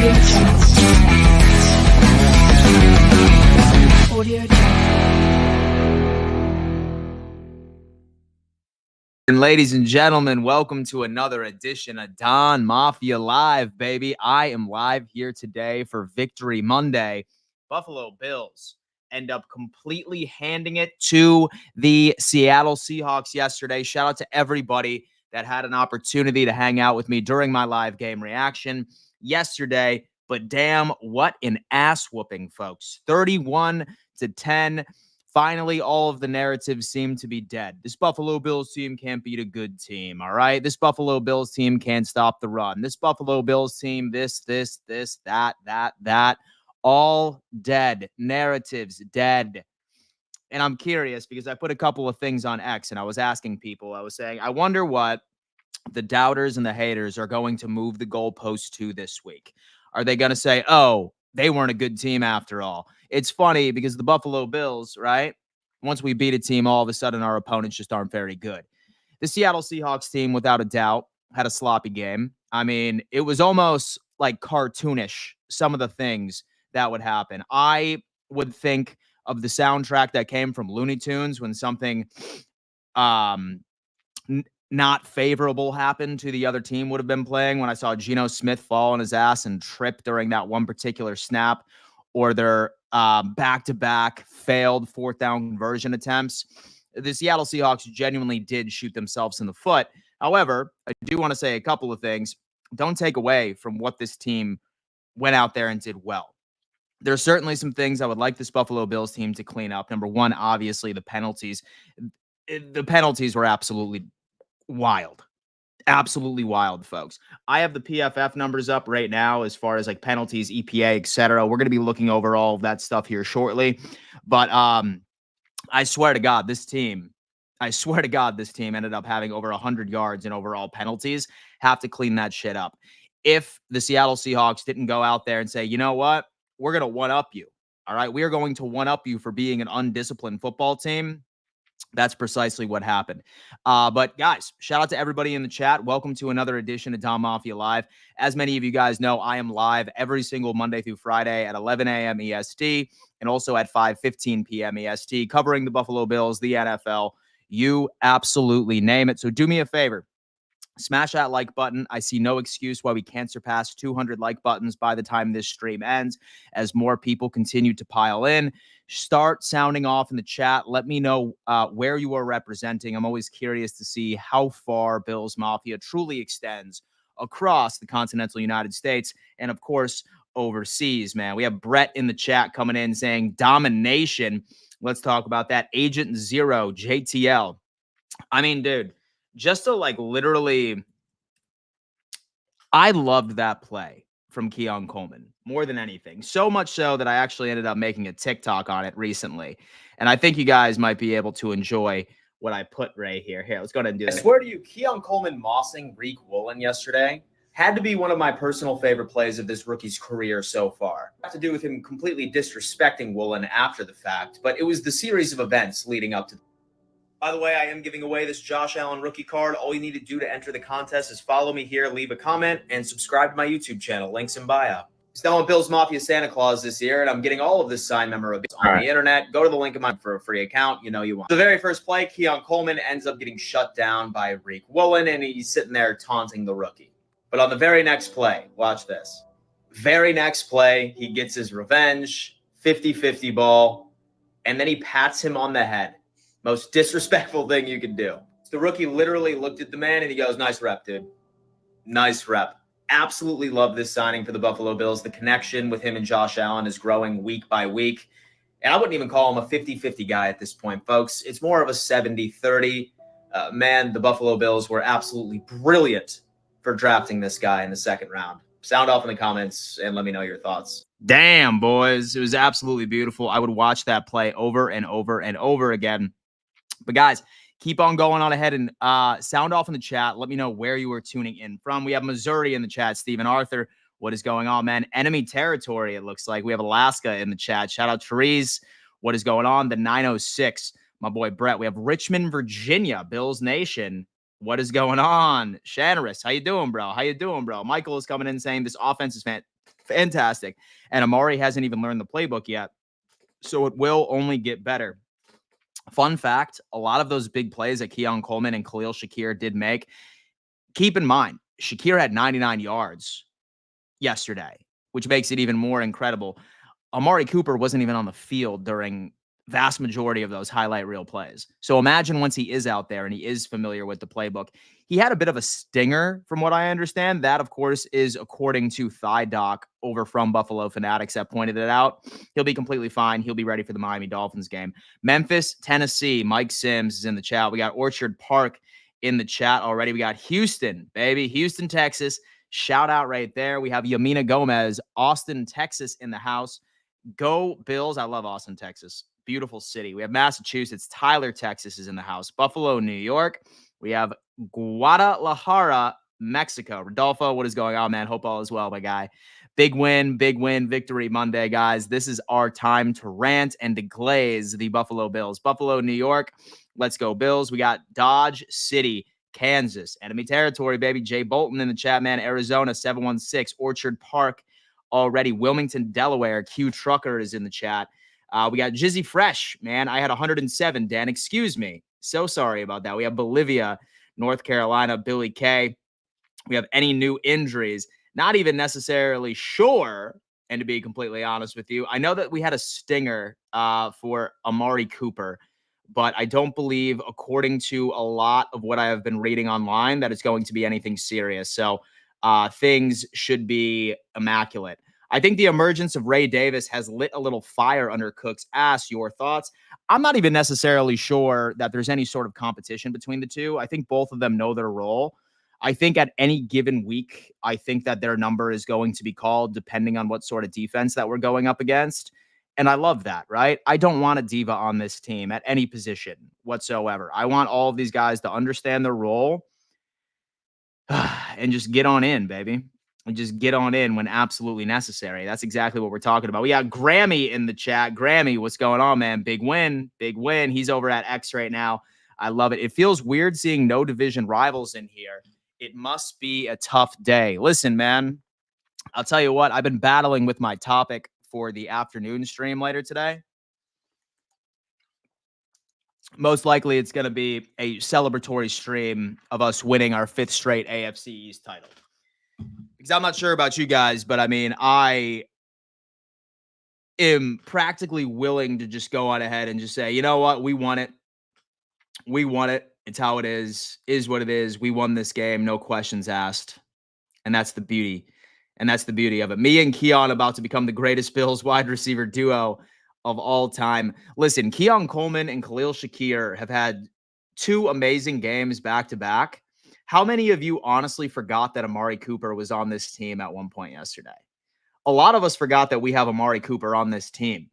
And ladies and gentlemen, welcome to another edition of Don Mafia Live, baby. I am live here today for Victory Monday. Buffalo Bills end up completely handing it to the Seattle Seahawks yesterday. Shout out to everybody that had an opportunity to hang out with me during my live game reaction yesterday. But damn, what an ass whooping, folks. 31-10. Finally, all of the narratives seem to be dead. This Buffalo Bills team can't beat a good team, all right? This Buffalo Bills team can't stop the run. This Buffalo Bills team, this, that. All dead. Narratives dead. And I'm curious because I put a couple of things on X and I was asking people, I was saying, I wonder what the doubters and the haters are going to move the goalpost to this week. Are they going to say, oh, they weren't a good team after all? It's funny because the Buffalo Bills, right? Once we beat a team, all of a sudden our opponents just aren't very good. The Seattle Seahawks team, without a doubt, had a sloppy game. I mean, it was almost like cartoonish, some of the things that would happen. I would think of the soundtrack that came from Looney Tunes when something not favorable happened to the other team would have been playing, when I saw Geno Smith fall on his ass and trip during that one particular snap, or their back-to-back failed fourth down conversion attempts. The Seattle Seahawks genuinely did shoot themselves in the foot. However, I do want to say a couple of things. Don't take away from what this team went out there and did well. There are certainly some things I would like this Buffalo Bills team to clean up. Number one, obviously, the penalties. The penalties were absolutely wild. Absolutely wild, folks. I have the PFF numbers up right now as far as like penalties, EPA, etc. We're going to be looking over all of that stuff here shortly. But I swear to God, this team ended up having over 100 yards in overall penalties. Have to clean that shit up. If the Seattle Seahawks didn't go out there and say, you know what, we're going to one-up you. All right, we are going to one-up you for being an undisciplined football team. That's precisely what happened. But guys, shout out to everybody in the chat. Welcome to another edition of Don Mafia Live. As many of you guys know, I am live every single Monday through Friday at 11 a.m. EST and also at 5:15 p.m. EST, covering the Buffalo Bills, the NFL. You absolutely name it. So do me a favor. Smash that like button. I see no excuse why we can't surpass 200 like buttons by the time this stream ends, as more people continue to pile in. Start sounding off in the chat. Let me know where you are representing. I'm always curious to see how far Bills Mafia truly extends across the continental United States and, of course, overseas, man. We have Brett in the chat coming in saying domination. Let's talk about that. Agent Zero, JTL. I mean, dude, just to like literally, I loved that play from Keon Coleman more than anything. So much so that I actually ended up making a TikTok on it recently. And I think you guys might be able to enjoy what I put right here. Here, let's go ahead and do this. I swear to you, Keon Coleman mossing Reek Woolen yesterday had to be one of my personal favorite plays of this rookie's career so far. It had to do with him completely disrespecting Woolen after the fact, but it was the series of events leading up to. By the way, I am giving away this Josh Allen rookie card. All you need to do to enter the contest is follow me here, leave a comment, and subscribe to my YouTube channel. Links in bio. Still on Bills Mafia Santa Claus this year, and I'm getting all of this signed memorabilia on the internet. Go to the link in my for a free account. You know you want. The very first play, Keon Coleman ends up getting shut down by Reek Woolen, and he's sitting there taunting the rookie. But on the very next play, watch this. Very next play, he gets his revenge, 50-50 ball, and then he pats him on the head. Most disrespectful thing you can do. The rookie literally looked at the man and he goes, nice rep, dude. Nice rep. Absolutely love this signing for the Buffalo Bills. The connection with him and Josh Allen is growing week by week. And I wouldn't even call him a 50-50 guy at this point, folks. It's more of a 70-30. Man, the Buffalo Bills were absolutely brilliant for drafting this guy in the second round. Sound off in the comments and let me know your thoughts. Damn, boys. It was absolutely beautiful. I would watch that play over and over and over again. But guys, keep on going on ahead and sound off in the chat. Let me know where you are tuning in from. We have Missouri in the chat. Stephen Arthur, what is going on, man? Enemy territory, it looks like. We have Alaska in the chat. Shout out Therese. What is going on? The 906, my boy Brett. We have Richmond, Virginia, Bills Nation. What is going on? Shanaris, how you doing, bro? How you doing, bro? Michael is coming in saying this offense is Fantastic. And Amari hasn't even learned the playbook yet. So it will only get better. Fun fact, a lot of those big plays that Keon Coleman and Khalil Shakir did make, keep in mind, Shakir had 99 yards yesterday, which makes it even more incredible. Amari Cooper wasn't even on the field during vast majority of those highlight reel plays. So imagine once he is out there and he is familiar with the playbook. He had a bit of a stinger from what I understand. That, of course, is according to Thigh Doc over from Buffalo Fanatics that pointed it out. He'll be completely fine. He'll be ready for the Miami Dolphins game. Memphis, Tennessee. Mike Sims is in the chat. We got Orchard Park in the chat already. We got Houston, baby. Houston, Texas. Shout out right there. We have Yamina Gomez, Austin, Texas in the house. Go Bills. I love Austin, Texas. Beautiful city. We have Massachusetts. Tyler, Texas is in the house. Buffalo, New York. We have Guadalajara, Mexico. Rodolfo, what is going on, man? Hope all is well, my guy. Big win, victory Monday, guys. This is our time to rant and to glaze the Buffalo Bills. Buffalo, New York. Let's go, Bills. We got Dodge City, Kansas. Enemy territory, baby. Jay Bolton in the chat, man. Arizona, 716. Orchard Park already. Wilmington, Delaware. Q Trucker is in the chat. We got Jizzy Fresh, man. I had 107, Dan. Excuse me. So sorry about that. We have Bolivia, North Carolina, Billy K. We have any new injuries. Not even necessarily sure. And to be completely honest with you, I know that we had a stinger for Amari Cooper, but I don't believe, according to a lot of what I have been reading online, that it's going to be anything serious. So things should be immaculate. I think the emergence of Ray Davis has lit a little fire under Cook's ass. Your thoughts? I'm not even necessarily sure that there's any sort of competition between the two. I think both of them know their role. I think at any given week, I think that their number is going to be called depending on what sort of defense that we're going up against. And I love that, right? I don't want a diva on this team at any position whatsoever. I want all of these guys to understand their role and just get on in, baby. And just get on in when absolutely necessary. That's exactly what we're talking about. We got Grammy in the chat. Grammy, what's going on, man? Big win. He's over at X right now. I love it. It feels weird seeing no division rivals in here. It must be a tough day. Listen, man, I'll tell you what, I've been battling with my topic for the afternoon stream later today. Most likely it's going to be a celebratory stream of us winning our 5th straight AFC East title. Because I'm not sure about you guys, but I mean, I am practically willing to just go on ahead and just say, you know what? We won it. It's how it is what it is. We won this game. No questions asked. And that's the beauty. And that's the beauty of it. Me and Keon about to become the greatest Bills wide receiver duo of all time. Listen, Keon Coleman and Khalil Shakir have had 2 amazing games back to back. How many of you honestly forgot that Amari Cooper was on this team at one point yesterday? A lot of us forgot that we have Amari Cooper on this team,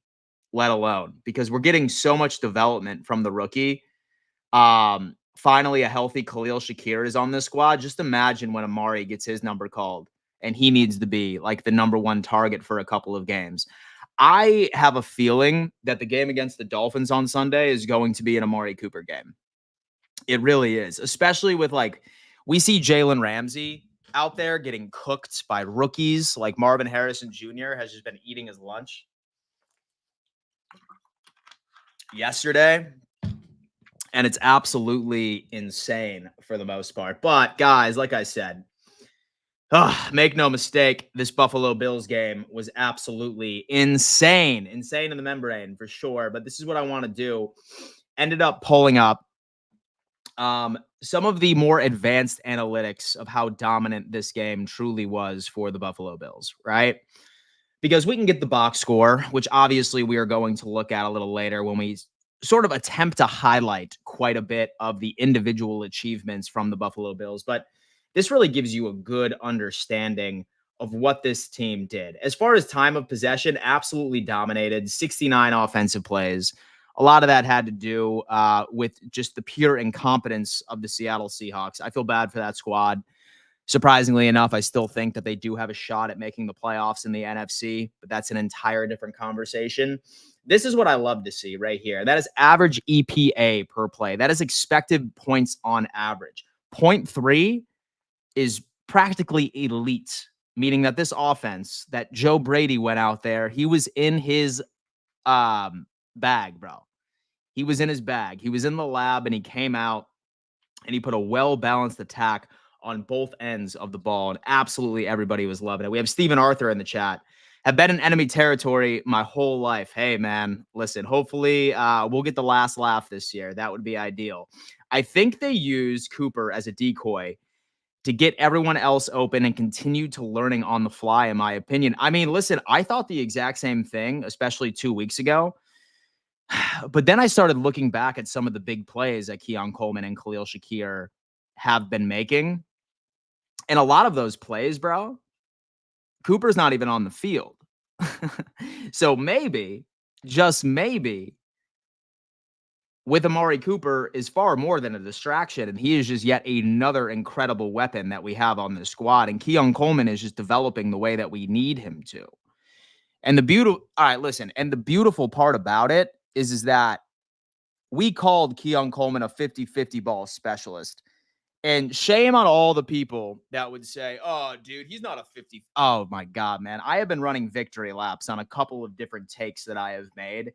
let alone, because we're getting so much development from the rookie. Finally, a healthy Khalil Shakir is on this squad. Just imagine when Amari gets his number called and he needs to be like the number 1 target for a couple of games. I have a feeling that the game against the Dolphins on Sunday is going to be an Amari Cooper game. It really is, especially with we see Jalen Ramsey out there getting cooked by rookies like Marvin Harrison Jr. has just been eating his lunch yesterday. And it's absolutely insane for the most part. But guys, like I said, make no mistake, this Buffalo Bills game was absolutely insane. Insane in the membrane for sure. But this is what I want to do. Ended up pulling up some of the more advanced analytics of how dominant this game truly was for the Buffalo Bills, right? Because we can get the box score, which obviously we are going to look at a little later when we sort of attempt to highlight quite a bit of the individual achievements from the Buffalo Bills. But this really gives you a good understanding of what this team did. As far as time of possession, absolutely dominated, 69 offensive plays. A lot of that had to do with just the pure incompetence of the Seattle Seahawks. I feel bad for that squad. Surprisingly enough, I still think that they do have a shot at making the playoffs in the NFC, but that's an entire different conversation. This is what I love to see right here. That is average EPA per play. That is expected points on average. 0.3 is practically elite meaning that this offense that Joe Brady went out there, he was in his bag, bro. He was in his bag. He was in the lab and he came out and he put a well-balanced attack on both ends of the ball. And absolutely everybody was loving it. We have Stephen Arthur in the chat. Have been in enemy territory my whole life. Hey, man, listen, hopefully we'll get the last laugh this year. That would be ideal. I think they use Cooper as a decoy to get everyone else open and continue to learning on the fly, in my opinion. I mean, listen, I thought the exact same thing, especially 2 weeks ago. But then I started looking back at some of the big plays that Keon Coleman and Khalil Shakir have been making. And a lot of those plays, bro, Cooper's not even on the field. So maybe, just maybe, with Amari Cooper is far more than a distraction. And he is just yet another incredible weapon that we have on the squad. And Keon Coleman is just developing the way that we need him to. And all right, listen. And the beautiful part about it is that we called Keon Coleman a 50-50 ball specialist. And shame on all the people that would say, oh, dude, he's not a 50. Oh, my God, man. I have been running victory laps on a couple of different takes that I have made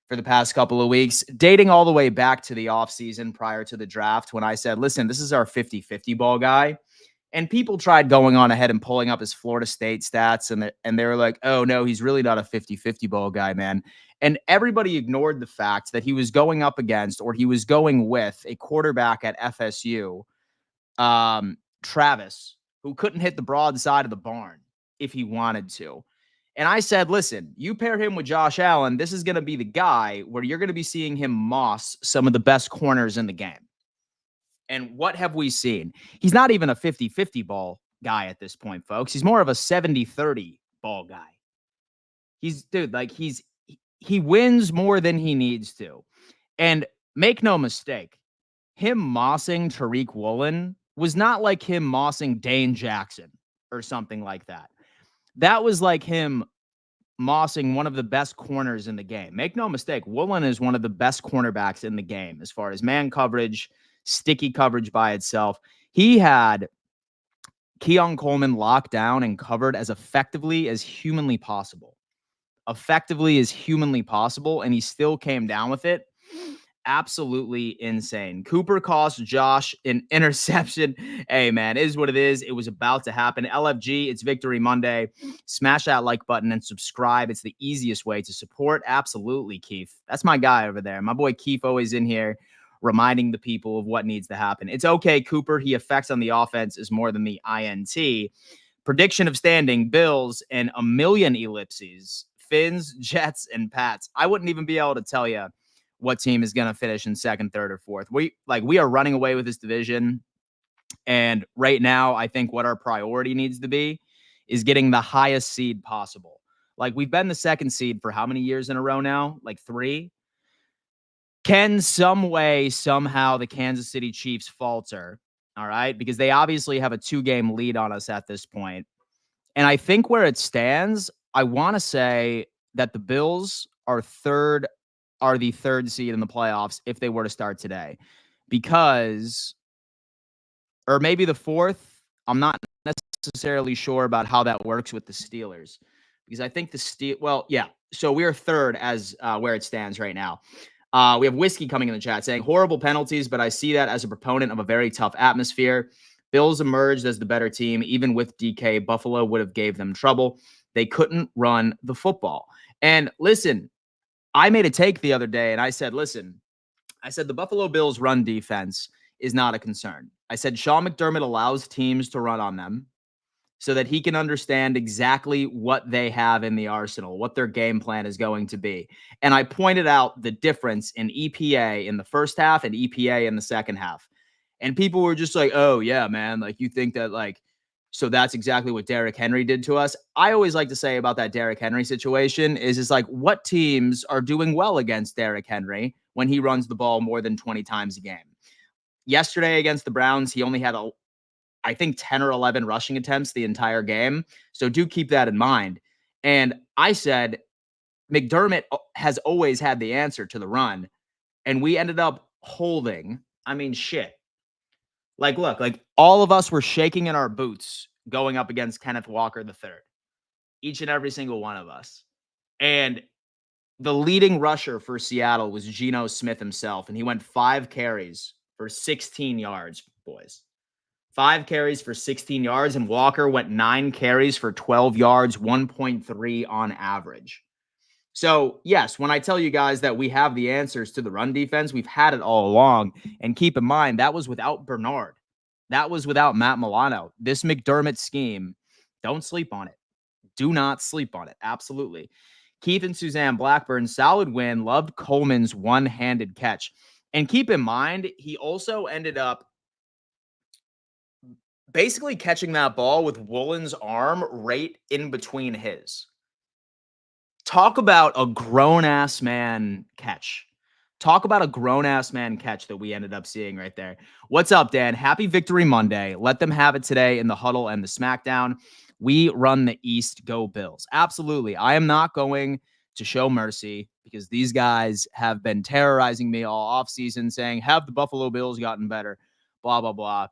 for the past couple of weeks, dating all the way back to the offseason prior to the draft when I said, listen, this is our 50-50 ball guy. And people tried going on ahead and pulling up his Florida State stats, and they were like, oh, no, he's really not a 50-50 ball guy, man. And everybody ignored the fact that he was going up against, or he was going with, a quarterback at FSU, Travis, who couldn't hit the broadside of the barn if he wanted to. And I said, listen, you pair him with Josh Allen, this is going to be the guy where you're going to be seeing him moss some of the best corners in the game. And what have we seen? He's not even a 50-50 ball guy at this point, folks. He's more of a 70-30 ball guy. He wins more than he needs to. And make no mistake, him mossing Tariq Woolen was not like him mossing Dane Jackson or something like that. That was like him mossing one of the best corners in the game. Make no mistake, Woolen is one of the best cornerbacks in the game as far as man coverage, sticky coverage by itself. He had Keon Coleman locked down and covered as effectively as humanly possible. And he still came down with it. Absolutely insane. Cooper cost Josh an interception. Hey, man, it is what it is. It was about to happen. LFG, it's Victory Monday. Smash that like button and subscribe. It's the easiest way to support. Absolutely, Keith. That's my guy over there. My boy Keith always in here reminding the people of what needs to happen. It's okay, Cooper. He effects on the offense is more than the INT. Prediction of standing, Bills, and a million ellipses. Fins, Jets, and Pats. I wouldn't even be able to tell you what team is going to finish in second, third, or fourth. We are running away with this division. And right now, I think what our priority needs to be is getting the highest seed possible. Like, we've been the second seed for how many years in a row now? Like 3. Can some way, somehow, the Kansas City Chiefs falter? All right. Because they obviously have a 2-game lead on us at this point. And I think where it stands, I want to say that the Bills are the third seed in the playoffs if they were to start today, or maybe the fourth. I'm not necessarily sure about how that works with the Steelers, because I think so we are third as where it stands right now. We have Whiskey coming in the chat saying horrible penalties, but I see that as a proponent of a very tough atmosphere. Bills emerged as the better team. Even with DK, Buffalo would have gave them trouble. They couldn't run the football. And listen, I made a take the other day and I said, the Buffalo Bills run defense is not a concern. I said, Sean McDermott allows teams to run on them so that he can understand exactly what they have in the arsenal, what their game plan is going to be. And I pointed out the difference in EPA in the first half and EPA in the second half. And people were just like, oh, yeah, man, like you think that so that's exactly what Derrick Henry did to us. I always like to say about that Derrick Henry situation is like, what teams are doing well against Derrick Henry when he runs the ball more than 20 times a game? Yesterday against the Browns, he only had, I think, 10 or 11 rushing attempts the entire game. So do keep that in mind. And I said, McDermott has always had the answer to the run. And we ended up holding. I mean, shit. Look, all of us were shaking in our boots going up against Kenneth Walker III, each and every single one of us. And the leading rusher for Seattle was Geno Smith himself, and he went 5 carries for 16 yards, boys. 5 carries for 16 yards, and Walker went 9 carries for 12 yards, 1.3 on average. So, yes, when I tell you guys that we have the answers to the run defense, we've had it all along. And keep in mind, that was without Bernard. That was without Matt Milano. This McDermott scheme, don't sleep on it. Do not sleep on it. Absolutely. Keith and Suzanne Blackburn, solid win. Loved Coleman's one-handed catch. And keep in mind, he also ended up basically catching that ball with Woolen's arm right in between his. Talk about a grown-ass man catch. Talk about a grown-ass man catch that we ended up seeing right there. What's up, Dan? Happy Victory Monday. Let them have it today in the huddle and the SmackDown. We run the East. Go Bills. Absolutely. I am not going to show mercy because these guys have been terrorizing me all offseason saying, have the Buffalo Bills gotten better? Blah, blah, blah.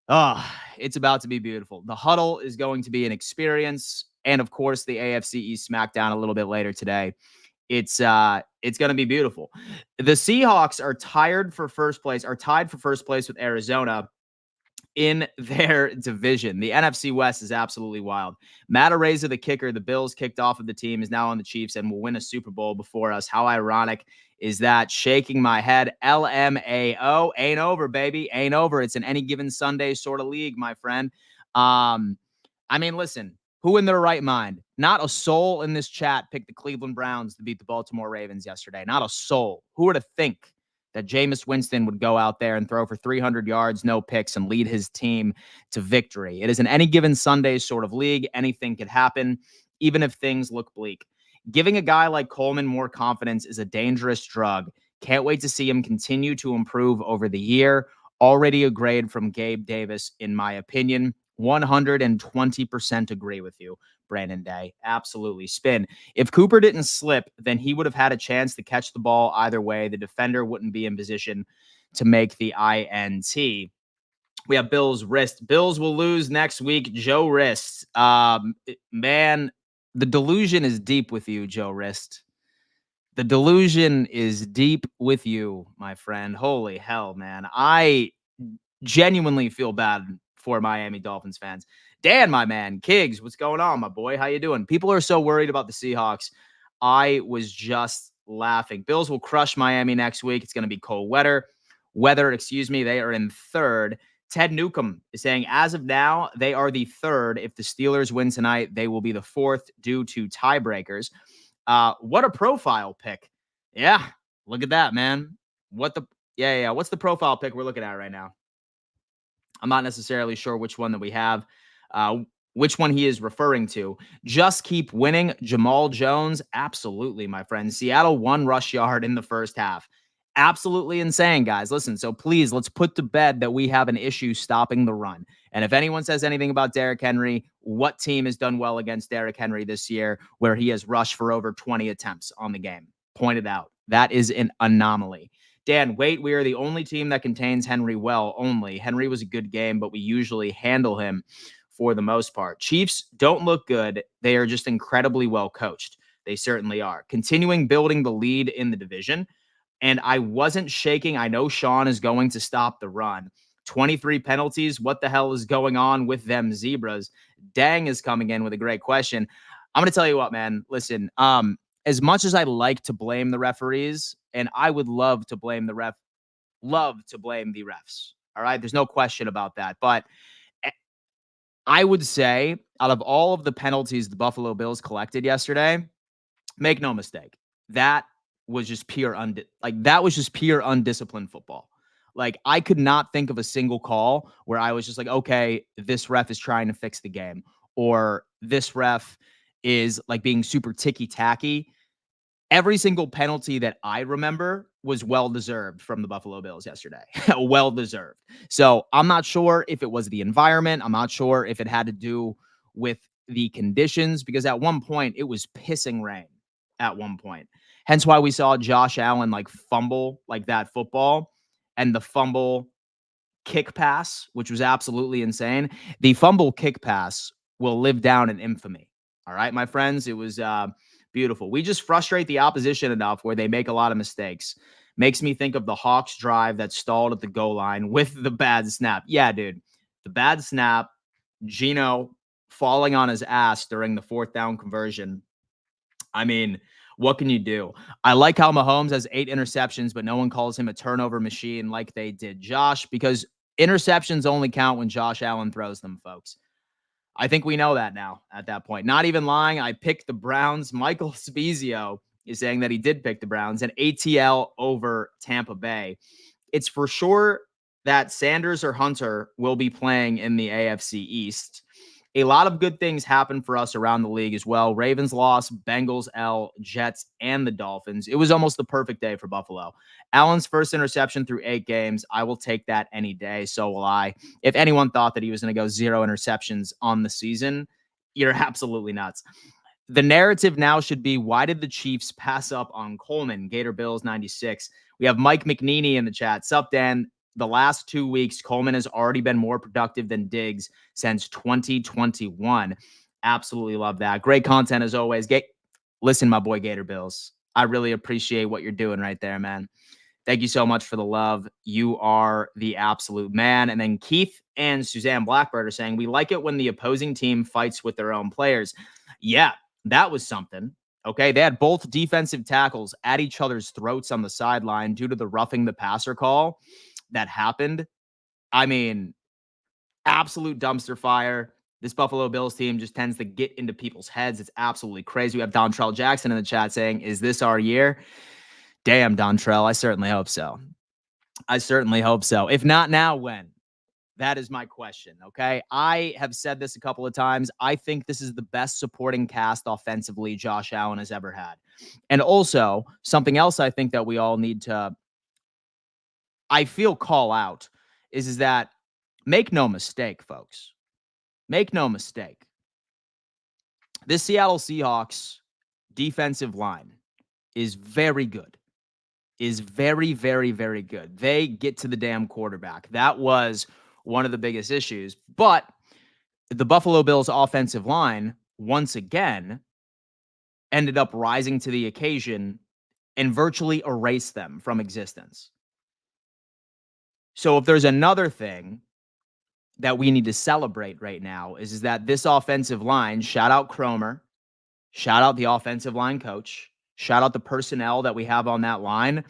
Oh, it's about to be beautiful. The huddle is going to be an experience. And of course, the AFC East SmackDown a little bit later today. It's going to be beautiful. The Seahawks are tied for first place with Arizona in their division. The NFC West is absolutely wild. Matt Araiza, the kicker, the Bills kicked off of the team, is now on the Chiefs and will win a Super Bowl before us. How ironic is that? Shaking my head. LMAO. Ain't over, baby. Ain't over. It's an any given Sunday sort of league, my friend. I mean, listen, who in their right mind? Not a soul in this chat picked the Cleveland Browns to beat the Baltimore Ravens yesterday. Not a soul. Who would have think that Jameis Winston would go out there and throw for 300 yards, no picks, and lead his team to victory? It is an any given Sunday sort of league. Anything could happen, even if things look bleak. Giving a guy like Coleman more confidence is a dangerous drug. Can't wait to see him continue to improve over the year. Already a grade from Gabe Davis, in my opinion. 120% agree with you, Brandon Day. Absolutely. Spin. If Cooper didn't slip, then he would have had a chance to catch the ball either way. The defender wouldn't be in position to make the INT. We have Bill's wrist. Bills will lose next week. Joe Wrist. Man, the delusion is deep with you, Joe Wrist. The delusion is deep with you, my friend. Holy hell, man. I genuinely feel bad for Miami Dolphins fans. Dan, my man, Kiggs, what's going on, my boy? How you doing? People are so worried about the Seahawks. I was just laughing. Bills will crush Miami next week. It's going to be cold weather. They are in third. Ted Newcomb is saying, as of now, they are the third. If the Steelers win tonight, they will be the fourth due to tiebreakers. What a profile pick. Yeah, look at that, man. What's the profile pick we're looking at right now? I'm not necessarily sure which one that we have, which one he is referring to. Just keep winning. Jamal Jones. Absolutely, my friend. Seattle 1 rush yard in the first half. Absolutely insane, guys. Listen, so please, let's put to bed that we have an issue stopping the run. And if anyone says anything about Derrick Henry, what team has done well against Derrick Henry this year where he has rushed for over 20 attempts on the game? Point it out. That is an anomaly. Dan, wait, we are the only team that contains Henry well only. Henry was a good game, but we usually handle him for the most part. Chiefs don't look good. They are just incredibly well coached. They certainly are. Continuing building the lead in the division. And I wasn't shaking. I know Sean is going to stop the run. 23 penalties. What the hell is going on with them Zebras? Dang is coming in with a great question. I'm going to tell you what, man. Listen, as much as I like to blame the referees, and I would love to blame the refs. All right. There's no question about that. But I would say out of all of the penalties the Buffalo Bills collected yesterday, make no mistake, that was just pure undisciplined football. Like, I could not think of a single call where I was just like, okay, this ref is trying to fix the game, or this ref is like being super ticky-tacky. Every single penalty that I remember was well-deserved from the Buffalo Bills yesterday. Well-deserved. So I'm not sure if it was the environment. I'm not sure if it had to do with the conditions, because at one point it was pissing rain at one point. Hence why we saw Josh Allen like fumble like that football, and the fumble kick pass, which was absolutely insane. The fumble kick pass will live down in infamy. All right, my friends, it was beautiful. We just frustrate the opposition enough where they make a lot of mistakes. Makes me think of the Hawks drive that stalled at the goal line with the bad snap. Yeah, dude, the bad snap, Geno falling on his ass during the 4th down conversion. I mean, what can you do? I like how Mahomes has 8 interceptions, but no one calls him a turnover machine like they did Josh, because interceptions only count when Josh Allen throws them, folks. I think we know that now at that point. Not even lying. I picked the Browns. Michael Spezio is saying that he did pick the Browns and ATL over Tampa Bay. It's for sure that Sanders or Hunter will be playing in the AFC East. A lot of good things happen for us around the league as well. Ravens lost, Bengals L, Jets, and the Dolphins. It was almost the perfect day for Buffalo. Allen's first interception through 8 games. I will take that any day. So will I. If anyone thought that he was going to go 0 interceptions on the season, you're absolutely nuts. The narrative now should be, why did the Chiefs pass up on Coleman? Gator Bills 96. We have Mike McNeely in the chat. Sup, Dan? The last 2 weeks, Coleman has already been more productive than Diggs since 2021. Absolutely love that. Great content as always. Listen, my boy Gator Bills, I really appreciate what you're doing right there, man. Thank you so much for the love. You are the absolute man. And then Keith and Suzanne Blackbird are saying, we like it when the opposing team fights with their own players. Yeah, that was something. Okay, they had both defensive tackles at each other's throats on the sideline due to the roughing the passer call that happened. I mean, absolute dumpster fire. This Buffalo Bills team just tends to get into people's heads. It's absolutely crazy. We have Dontrell Jackson in the chat saying, is this our year? Damn, Dontrell. I certainly hope so. I certainly hope so. If not now, when? That is my question, okay? I have said this a couple of times. I think this is the best supporting cast offensively Josh Allen has ever had. And also, something else I think that we all need to, I feel, call out is that, make no mistake, folks. Make no mistake. This Seattle Seahawks defensive line is very good. Is very, very, very good. They get to the damn quarterback. That was one of the biggest issues. But the Buffalo Bills offensive line, once again, ended up rising to the occasion and virtually erased them from existence. So if there's another thing that we need to celebrate right now is that this offensive line, shout out Cromer, shout out the offensive line coach, shout out the personnel that we have on that line.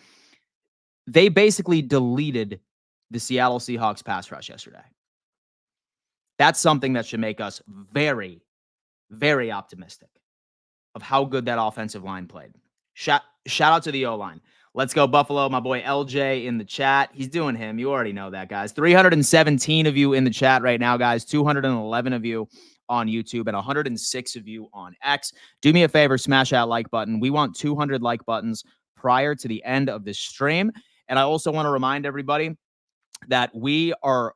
They basically deleted the Seattle Seahawks pass rush yesterday. That's something that should make us very, very optimistic of how good that offensive line played. Shout out to the O-line. Let's go, Buffalo. My boy LJ in the chat. He's doing him. You already know that, guys. 317 of you in the chat right now, guys. 211 of you on YouTube and 106 of you on X. Do me a favor, smash that like button. We want 200 like buttons prior to the end of this stream. And I also want to remind everybody that we are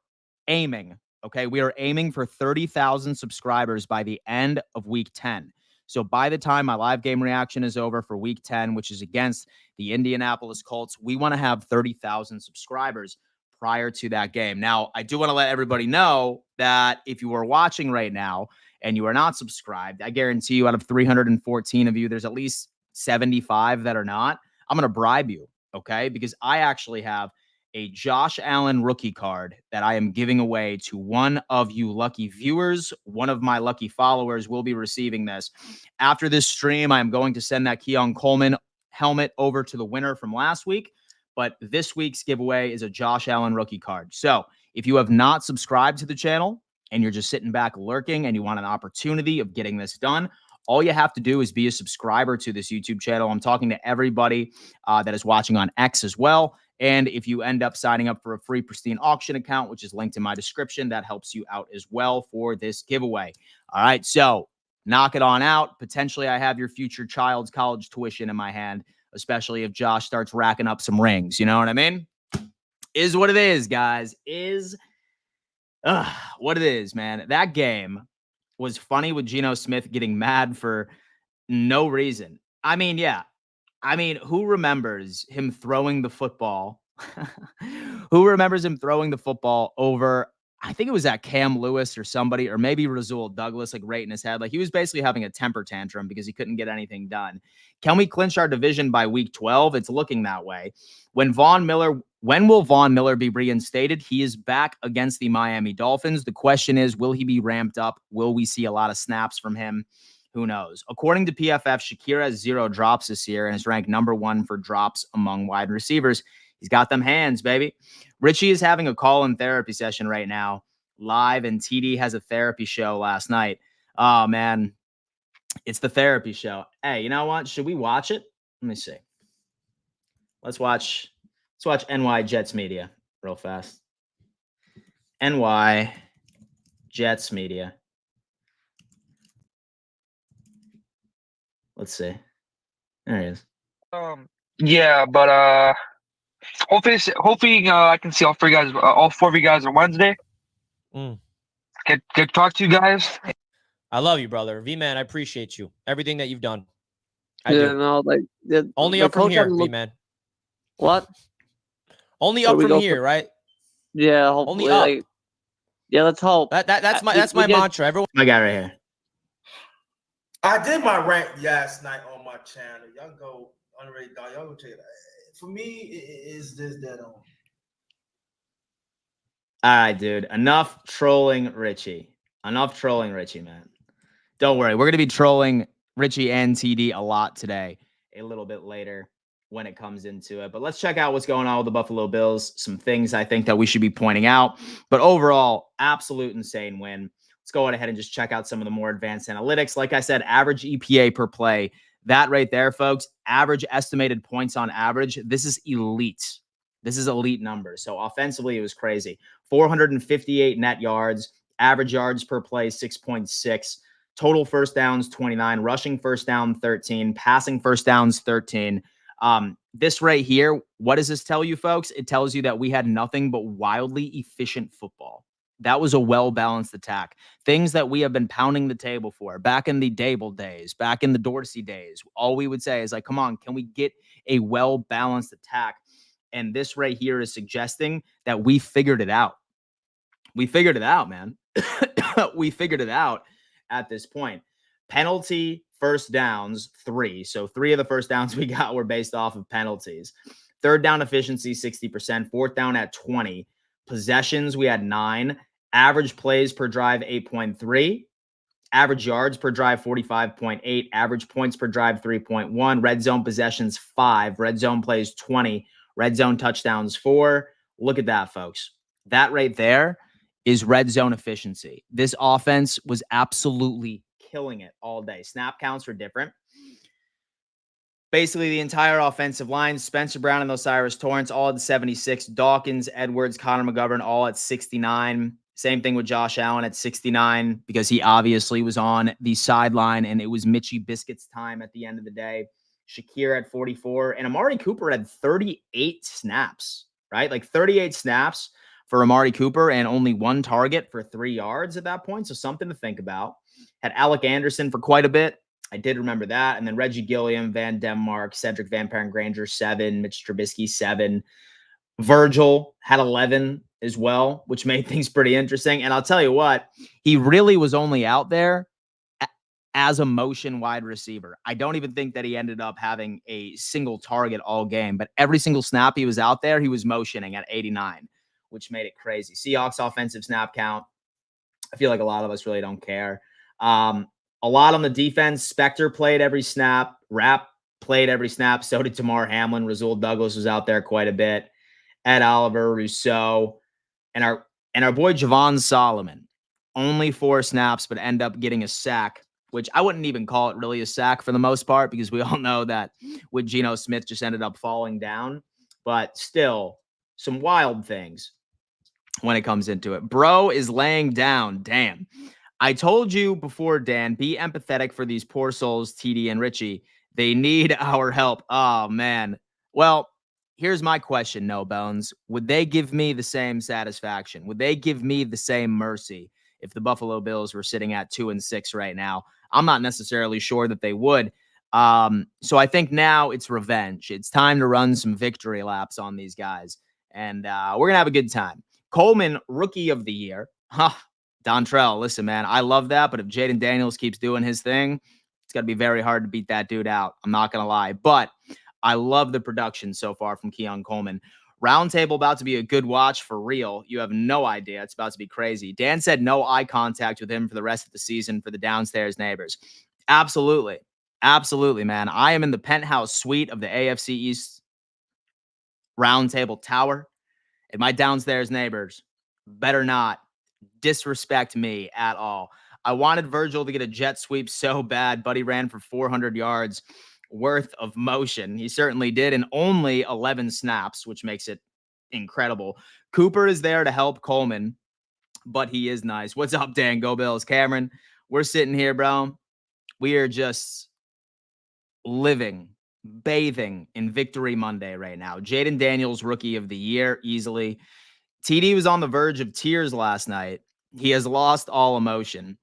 aiming, okay? We are aiming for 30,000 subscribers by the end of week 10. So by the time my live game reaction is over for week 10, which is against the Indianapolis Colts, we want to have 30,000 subscribers prior to that game. Now, I do want to let everybody know that if you are watching right now and you are not subscribed, I guarantee you out of 314 of you, there's at least 75 that are not. I'm going to bribe you, okay? Because I actually have a Josh Allen rookie card that I am giving away to one of you lucky viewers. One of my lucky followers will be receiving this. After this stream, I am going to send that Keon Coleman helmet over to the winner from last week. But this week's giveaway is a Josh Allen rookie card. So if you have not subscribed to the channel and you're just sitting back lurking and you want an opportunity of getting this done, all you have to do is be a subscriber to this YouTube channel. I'm talking to everybody that is watching on X as well. And if you end up signing up for a free Pristine Auction account, which is linked in my description, that helps you out as well for this giveaway. All right, so knock it on out. Potentially, I have your future child's college tuition in my hand, especially if Josh starts racking up some rings. You know what I mean? Is what it is, guys. Is what it is, man. That game was funny with Geno Smith getting mad for no reason. I mean, yeah. I mean, who remembers him throwing the football Who remembers him throwing the football over, I think it was at Cam Lewis or somebody, or maybe Rasul Douglas, like right in his head. Like he was basically having a temper tantrum because he couldn't get anything done. Can we clinch our division by week 12? It's looking that way. When will Von Miller be reinstated? He is back against the Miami Dolphins. The question is, will he be ramped up? Will we see a lot of snaps from him? Who knows? According to PFF, Shakir has 0 drops this year and is ranked number 1 for drops among wide receivers. He's got them hands, baby. Richie is having a call-in therapy session right now, live, and TD has a therapy show last night. Oh, man. It's the therapy show. Hey, you know what? Should we watch it? Let me see. Let's watch NY Jets Media real fast. NY Jets Media. Let's see. There he is. Yeah, but hopefully I can see all 4 of you guys on Wednesday. Get to talk to you guys. I love you, brother. V-Man, I appreciate you. Everything that you've done. I Yeah, do. no, like Only up from here, V-Man. What? Only up from here, right? Yeah, hopefully. Only up. Like, yeah, let's hope. That's my mantra. Everyone. My guy right here. I did my rant last night on my channel. Y'all go unrated dog. Y'all go check it out. For me, it's just that All right, dude. Enough trolling Richie. Enough trolling Richie, man. Don't worry. We're going to be trolling Richie and TD a lot today, a little bit later when it comes into it. But let's check out what's going on with the Buffalo Bills. Some things I think that we should be pointing out. But overall, absolute insane win. Let's go ahead and just check out some of the more advanced analytics. Like I said, average EPA per play. That right there, folks, average estimated points on average. This is elite. This is elite numbers. So offensively, it was crazy. 458 net yards, average yards per play, 6.6. Total first downs, 29. Rushing first down, 13. Passing first downs, 13. This right here, what does this tell you, folks? It tells you that we had nothing but wildly efficient football. That was a well-balanced attack. Things that we have been pounding the table for back in the Dable days, back in the Dorsey days. All we would say is like, come on, can we get a well-balanced attack? And this right here is suggesting that we figured it out. We figured it out, man. We figured it out at this point. Penalty first downs, 3. So 3 of the first downs we got were based off of penalties. Third down efficiency, 60%. Fourth down at 20. Possessions, we had 9. Average plays per drive, 8.3. Average yards per drive, 45.8. Average points per drive, 3.1. Red zone possessions, 5. Red zone plays, 20. Red zone touchdowns, 4. Look at that, folks. That right there is red zone efficiency. This offense was absolutely killing it all day. Snap counts were different. Basically, the entire offensive line, Spencer Brown and Osiris Torrance, all at 76. Dawkins, Edwards, Connor McGovern, all at 69. Same thing with Josh Allen at 69 because he obviously was on the sideline and it was Mitchie Biscuit's time at the end of the day. Shakir at 44 and Amari Cooper had 38 snaps, right? Like 38 snaps for Amari Cooper and only 1 target for 3 yards at that point. So something to think about. Had Alec Anderson for quite a bit. I did remember that. And then Reggie Gilliam, Van Denmark, Cedric Van Perren Granger, 7. Mitch Trubisky, 7. Virgil had 11 as well, which made things pretty interesting. And I'll tell you what, he really was only out there as a motion wide receiver. I don't even think that he ended up having a single target all game, but every single snap he was out there, he was motioning at 89, which made it crazy. Seahawks offensive snap count. I feel like a lot of us really don't care. A lot on the defense. Spector played every snap. Rapp played every snap. So did Tamar Hamlin. Rasul Douglas was out there quite a bit. Ed Oliver, Rousseau, and our boy Javon Solomon. Only 4 snaps, but end up getting a sack, which I wouldn't even call it really a sack for the most part because we all know that with Geno Smith just ended up falling down. But still, some wild things when it comes into it. Bro is laying down. Damn. I told you before, Dan, be empathetic for these poor souls, TD and Richie. They need our help. Oh, man. Well, here's my question, No Bones. Would they give me the same satisfaction? Would they give me the same mercy if the Buffalo Bills were sitting at 2-6 right now? I'm not necessarily sure that they would. So I think now it's revenge. It's time to run some victory laps on these guys. And we're going to have a good time. Coleman, Rookie of the Year. Huh. Dontrell, listen, man, I love that. But if Jaden Daniels keeps doing his thing, it's going to be very hard to beat that dude out. I'm not going to lie. But I love the production so far from Keon Coleman. Roundtable about to be a good watch for real. You have no idea. It's about to be crazy. Dan said no eye contact with him for the rest of the season for the downstairs neighbors. Absolutely. Absolutely, man. I am in the penthouse suite of the AFC East Roundtable Tower, and my downstairs neighbors better not disrespect me at all. I wanted Virgil to get a jet sweep so bad, but he ran for 400 yards worth of motion. He certainly did, in only 11 snaps, which makes it incredible. Cooper is there to help Coleman, but he is nice. What's up, Dan? Go Bills. Cameron, we're sitting here, bro. We are just living, bathing in Victory Monday right now. Jaden Daniels, Rookie of the Year, easily. TD was on the verge of tears last night. He has lost all emotion.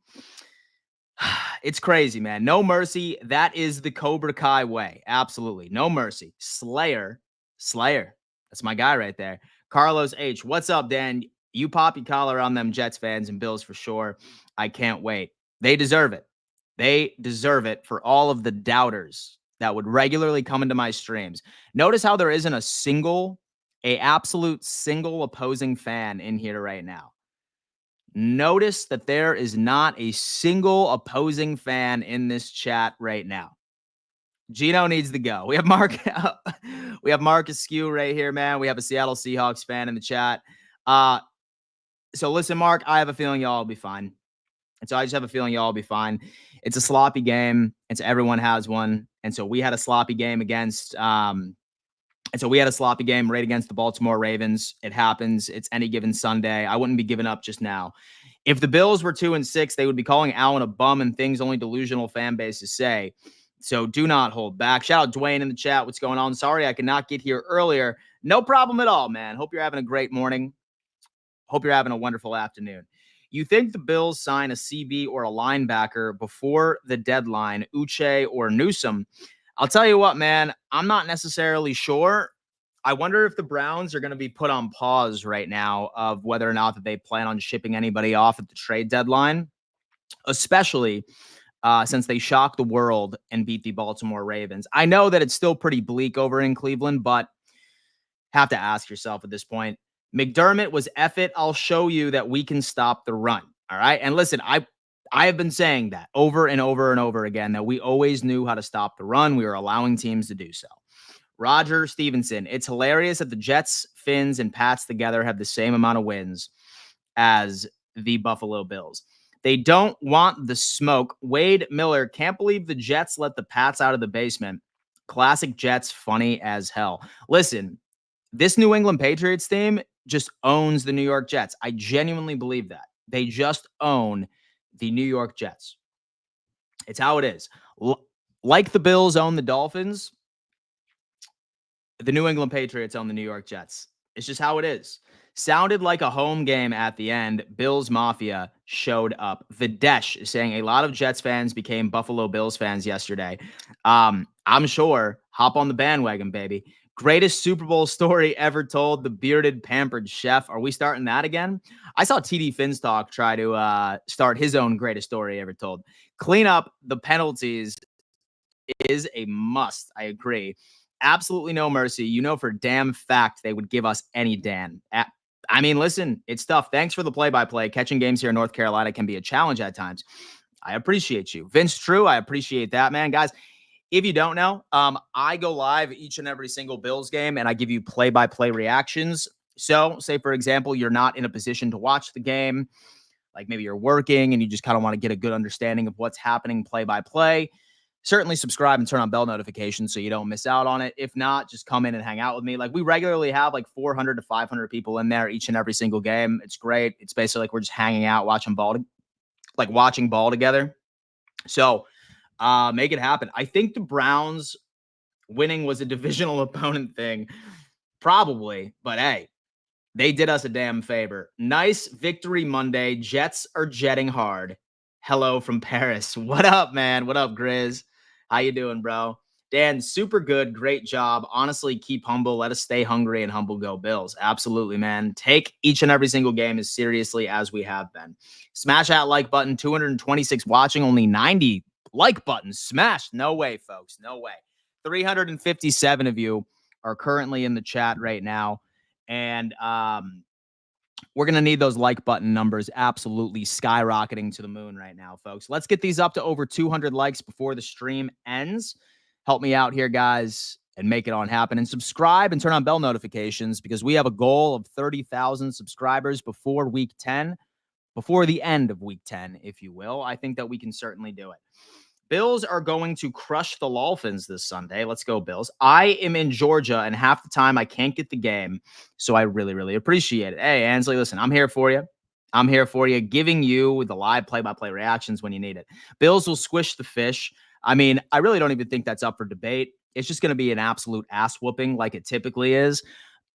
It's crazy, man. No mercy. That is the Cobra Kai way. Absolutely. No mercy. Slayer. That's my guy right there. Carlos H. What's up, Dan? You pop your collar on them Jets fans and Bills for sure. I can't wait. They deserve it. They deserve it for all of the doubters that would regularly come into my streams. Notice how there isn't a absolute single opposing fan in here right now. Notice that there is not a single opposing fan in this chat right now. Gino needs to go. We have Marcus Skew right here, man. We have a Seattle Seahawks fan in the chat. So listen, Mark, I have a feeling y'all will be fine. And so I just have a feeling y'all will be fine. It's a sloppy game, and so everyone has one. And so we had a sloppy game against right against the Baltimore Ravens. It happens. It's any given Sunday. I wouldn't be giving up just now. If the Bills were 2-6, they would be calling Allen a bum and things only delusional fan bases say. So do not hold back. Shout out Dwayne in the chat. What's going on? Sorry I could not get here earlier. No problem at all, man. Hope you're having a great morning. Hope you're having a wonderful afternoon. You think the Bills sign a CB or a linebacker before the deadline, Uche or Newsome? I'll tell you what, man, I'm not necessarily sure. I wonder if the Browns are going to be put on pause right now of whether or not that they plan on shipping anybody off at the trade deadline, especially since they shocked the world and beat the Baltimore Ravens. I know that it's still pretty bleak over in Cleveland, but have to ask yourself at this point, McDermott was F it. I'll show you that we can stop the run. All right. And listen, I have been saying that over and over and over again, that we always knew how to stop the run. We were allowing teams to do so. Roger Stevenson, it's hilarious that the Jets, Finns, and Pats together have the same amount of wins as the Buffalo Bills. They don't want the smoke. Wade Miller, can't believe the Jets let the Pats out of the basement. Classic Jets, funny as hell. Listen, this New England Patriots team just owns the New York Jets. I genuinely believe that. They just own the New York Jets. It's how it is. Like the Bills own the Dolphins, the New England Patriots own the New York Jets. It's just how it is. Sounded like a home game at the end. Bills Mafia showed up. Videsh is saying a lot of Jets fans became Buffalo Bills fans yesterday. I'm sure. Hop on the bandwagon, baby. Greatest Super Bowl story ever told, the bearded, pampered chef. Are we starting that again? I saw TD Finstock try to start his own greatest story ever told. Clean up the penalties is a must. I agree. Absolutely no mercy. You know for damn fact they would give us any Dan. I mean, listen, it's tough. Thanks for the play-by-play. Catching games here in North Carolina can be a challenge at times. I appreciate you. Vince True, I appreciate that, man. Guys, if you don't know, I go live each and every single Bills game, and I give you play-by-play reactions. So, say, for example, you're not in a position to watch the game. Like maybe you're working and you just kind of want to get a good understanding of what's happening play-by-play. Certainly subscribe and turn on bell notifications so you don't miss out on it. If not, just come in and hang out with me. Like we regularly have like 400 to 500 people in there each and every single game. It's great. It's basically like we're just hanging out, watching ball together. So make it happen. I think the Browns winning was a divisional opponent thing, probably. But hey, they did us a damn favor. Nice Victory Monday. Jets are jetting hard. Hello from Paris. What up, man? What up, Grizz? How you doing, bro? Dan, super good. Great job. Honestly, keep humble. Let us stay hungry and humble. Go Bills. Absolutely, man. Take each and every single game as seriously as we have been. Smash that like button. 226 watching, only 90 like buttons smashed. No way, folks. No way. 357 of you are currently in the chat right now. And we're going to need those like button numbers absolutely skyrocketing to the moon right now, folks. Let's get these up to over 200 likes before the stream ends. Help me out here, guys, and make it on happen. And subscribe and turn on bell notifications because we have a goal of 30,000 subscribers before week 10, before the end of week 10, if you will. I think that we can certainly do it. Bills are going to crush the Dolphins this Sunday. Let's go, Bills. I am in Georgia, and half the time I can't get the game, so I really, really appreciate it. Hey, Ansley, listen, I'm here for you. I'm here for you, giving you the live play-by-play reactions when you need it. Bills will squish the fish. I mean, I really don't even think that's up for debate. It's just going to be an absolute ass whooping like it typically is.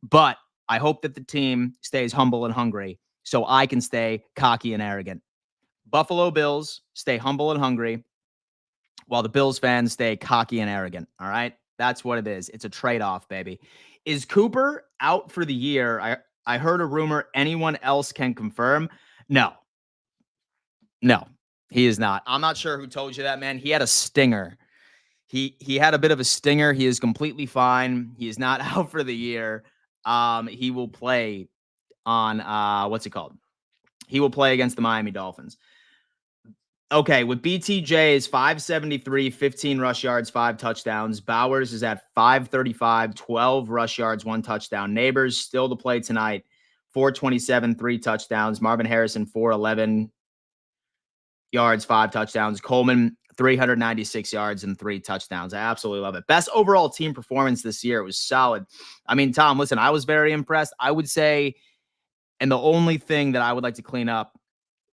But I hope that the team stays humble and hungry so I can stay cocky and arrogant. Buffalo Bills stay humble and hungry while the Bills fans stay cocky and arrogant. All right? That's what it is. It's a trade-off, baby. Is Cooper out for the year? I heard a rumor. Anyone else can confirm? No, he is not. I'm not sure who told you that, man. He had a stinger. He had a bit of a stinger. He is completely fine. He is not out for the year. He will play on what's it called? He will play against the Miami Dolphins. Okay, with BTJ's 573, 15 rush yards, 5 touchdowns. Bowers is at 535, 12 rush yards, 1 touchdown. Neighbors still to play tonight, 427, 3 touchdowns. Marvin Harrison, 411 yards, 5 touchdowns. Coleman, 396 yards and 3 touchdowns. I absolutely love it. Best overall team performance this year. It was solid. I mean, Tom, listen, I was very impressed. I would say, and the only thing that I would like to clean up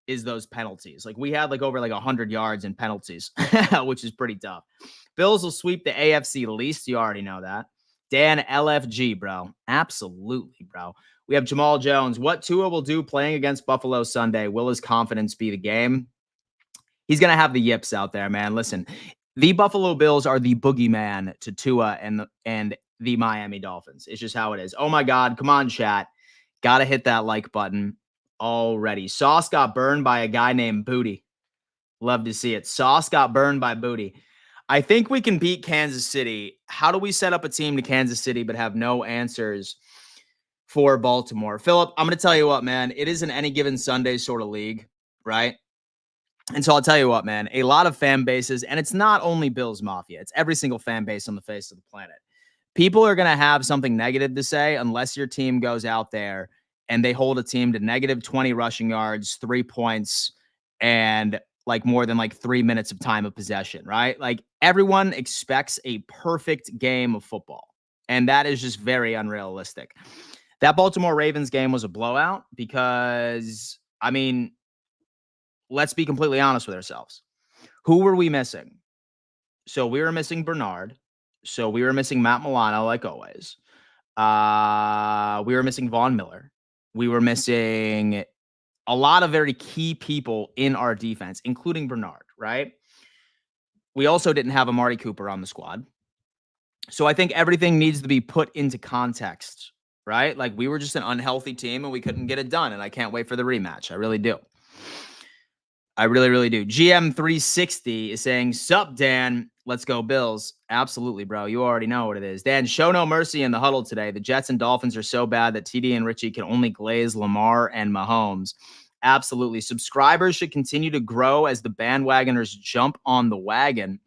is those penalties. Like we had like over like 100 yards in penalties, which is pretty tough. Bills will sweep the AFC least. You already know that. Dan LFG, bro. Absolutely, bro. We have Jamal Jones. What Tua will do playing against Buffalo Sunday? Will his confidence be the game? He's going to have the yips out there, man. Listen, the Buffalo Bills are the boogeyman to Tua and the Miami Dolphins. It's just how it is. Oh, my God. Come on, chat. Got to hit that like button already. Sauce got burned by a guy named Booty. Love to see it. Sauce got burned by Booty. I think we can beat Kansas City. How do we set up a team to Kansas City but have no answers for Baltimore? Philip, I'm going to tell you what, man. It is an any given Sunday sort of league, right? And so I'll tell you what, man, a lot of fan bases, and it's not only Bills Mafia, it's every single fan base on the face of the planet. People are going to have something negative to say unless your team goes out there and they hold a team to negative 20 rushing yards, 3 points, and like more than like 3 minutes of time of possession, right? Like everyone expects a perfect game of football, and that is just very unrealistic. That Baltimore Ravens game was a blowout because, I mean, let's be completely honest with ourselves. Who were we missing? So we were missing Bernard. So we were missing Matt Milano, like always. We were missing Von Miller. We were missing a lot of very key people in our defense, including Bernard, right? We also didn't have Amari Cooper on the squad. So I think everything needs to be put into context, right? Like we were just an unhealthy team and we couldn't get it done. And I can't wait for the rematch. I really do. I really, really do. GM360 is saying, sup, Dan? Let's go, Bills. Absolutely, bro. You already know what it is. Dan, show no mercy in the huddle today. The Jets and Dolphins are so bad that TD and Richie can only glaze Lamar and Mahomes. Absolutely. Subscribers should continue to grow as the bandwagoners jump on the wagon.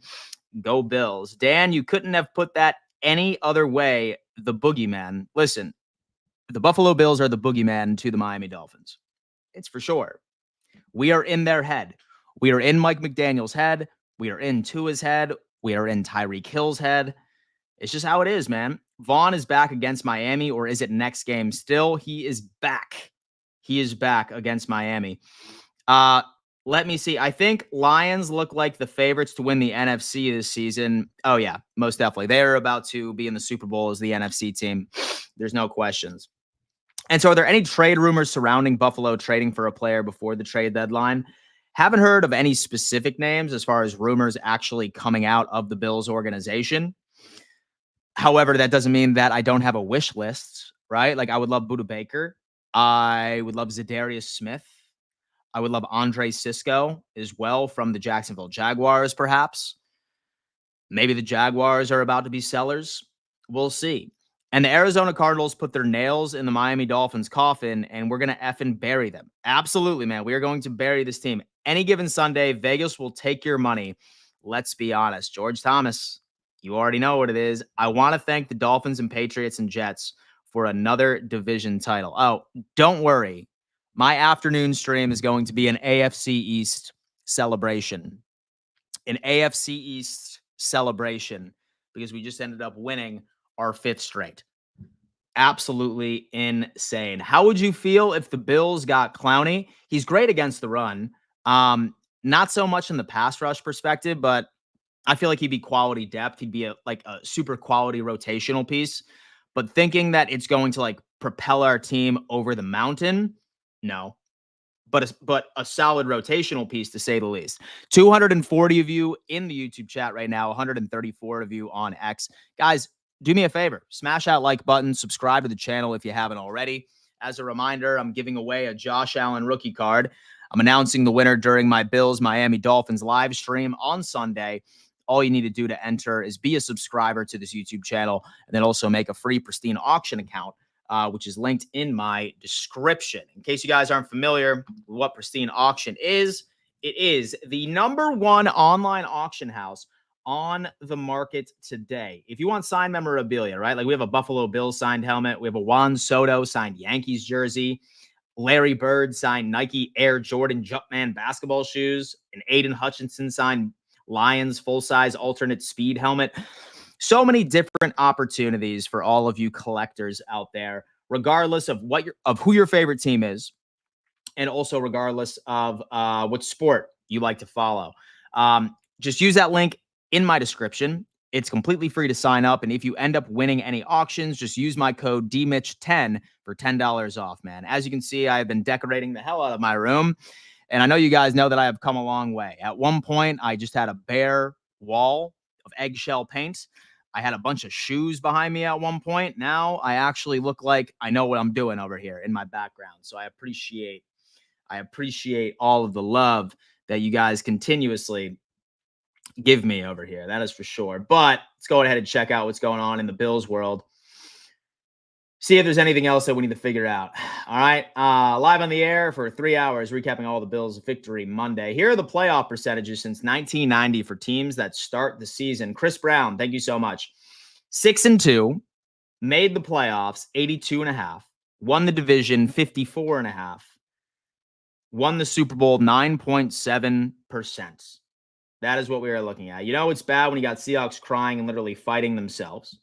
Go Bills. Dan, you couldn't have put that any other way. The boogeyman. Listen, the Buffalo Bills are the boogeyman to the Miami Dolphins. It's for sure. We are in their head. We are in Mike McDaniel's head. We are in Tua's head. We are in Tyreek Hill's head. It's just how it is, man. Vaughn is back against Miami, or is it next game still? He is back. He is back against Miami. Let me see. I think Lions look like the favorites to win the NFC this season. Oh, yeah, most definitely. They are about to be in the Super Bowl as the NFC team. There's no questions. And so are there any trade rumors surrounding Buffalo trading for a player before the trade deadline? Haven't heard of any specific names as far as rumors actually coming out of the Bills organization. However, that doesn't mean that I don't have a wish list, right? Like I would love Buda Baker. I would love Zadarius Smith. I would love Andre Sisco as well from the Jacksonville Jaguars, perhaps. Maybe the Jaguars are about to be sellers. We'll see. And the Arizona Cardinals put their nails in the Miami Dolphins coffin, and we're going to effing bury them. Absolutely, man. We are going to bury this team. Any given Sunday, Vegas will take your money. Let's be honest. George Thomas, you already know what it is. I want to thank the Dolphins and Patriots and Jets for another division title. Oh, don't worry. My afternoon stream is going to be an AFC East celebration. An AFC East celebration because we just ended up winning our 5th straight. Absolutely insane. How would you feel if the Bills got Clowney? He's great against the run. Not so much in the pass rush perspective, but I feel like he'd be quality depth. He'd be a super quality rotational piece. But thinking that it's going to like propel our team over the mountain, no. But a solid rotational piece to say the least. 240 of you in the YouTube chat right now, 134 of you on X. Guys, do me a favor. Smash that like button. Subscribe to the channel if you haven't already. As a reminder, I'm giving away a Josh Allen rookie card. I'm announcing the winner during my Bills Miami Dolphins live stream on Sunday. All you need to do to enter is be a subscriber to this YouTube channel and then also make a free Pristine Auction account, which is linked in my description. In case you guys aren't familiar with what Pristine Auction is, it is the #1 online auction house on the market today. If you want signed memorabilia, right? Like we have a Buffalo Bills signed helmet. We have a Juan Soto signed Yankees jersey. Larry Bird signed Nike Air Jordan Jumpman basketball shoes. An Aiden Hutchinson signed Lions full-size alternate speed helmet. So many different opportunities for all of you collectors out there, regardless of who your favorite team is, and also regardless of what sport you like to follow. Just use that link in my description. It's completely free to sign up, and if you end up winning any auctions, just use my code DMitch10 for $10 off, man. As you can see, I have been decorating the hell out of my room, and I know you guys know that I have come a long way. At one point, I just had a bare wall of eggshell paint. I had a bunch of shoes behind me at one point. Now I actually look like I know what I'm doing over here in my background. So I appreciate all of the love that you guys continuously give me over here. That is for sure. But let's go ahead and check out what's going on in the Bills world. See if there's anything else that we need to figure out. All right. Live on the air for 3 hours, recapping all the Bills' victory Monday. Here are the playoff percentages since 1990 for teams that start the season. Chris Brown, thank you so much. 6-2, made the playoffs 82.5, won the division 54.5, won the Super Bowl 9.7%. That is what we are looking at. You know it's bad when you got Seahawks crying and literally fighting themselves.